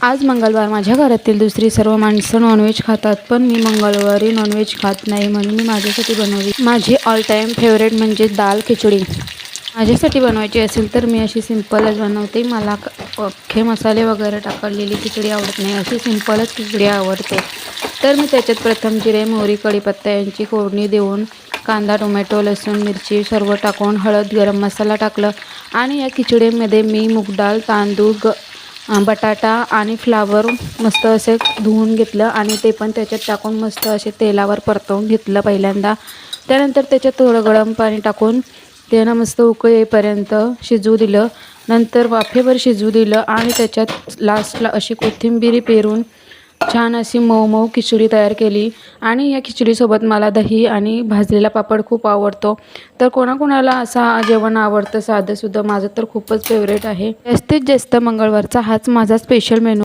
आज मंगळवार, माझ्या घरातील दुसरी सर्व माणसं नॉनव्हेज खातात, पण मी मंगळवारी नॉनव्हेज खात नाही, म्हणून मी माझ्यासाठी बनवली माझी ऑल टाईम फेवरेट म्हणजे दाल खिचडी। माझ्यासाठी बनवायची असेल तर मी अशी सिंपलच बनवते। मला अख्खे मसाले वगैरे टाकलेली खिचडी आवडत नाही, अशी सिंपलच खिचडी आवडते। तर मी त्याच्यात प्रथम जिरे, मोहरी, कढीपत्ता यांची फोडणी देऊन कांदा, टोमॅटो, लसूण, मिरची सर्व टाकून हळद, गरम मसाला टाकलं आणि या खिचडीमध्ये मी मूग डाळ, तांदूळ, बटाटा आणि फ्लावर मस्त असे धुवून घेतलं आणि ते पण त्याच्यात टाकून मस्त असे तेलावर परतवून घेतलं पहिल्यांदा। त्यानंतर त्याच्यात थोडं गरम पाणी टाकून त्याला मस्त उकळी येईपर्यंत शिजू दिलं। नंतर वाफेवर शिजू दिलं आणि त्याच्यात लास्टला अशी कोथिंबीर पेरून छान अशी मऊ मऊ खिचडी तयार केली। आणि या खिचडीसोबत मला दही आणि भाजलेला पापड खूप आवडतो। तर कोणाकोणाला असा जेवण आवडतं साधंसुद्धा, माझं तर खूपच फेवरेट आहे। जास्तीत जास्त मंगळवारचा हाच माझा स्पेशल मेनू।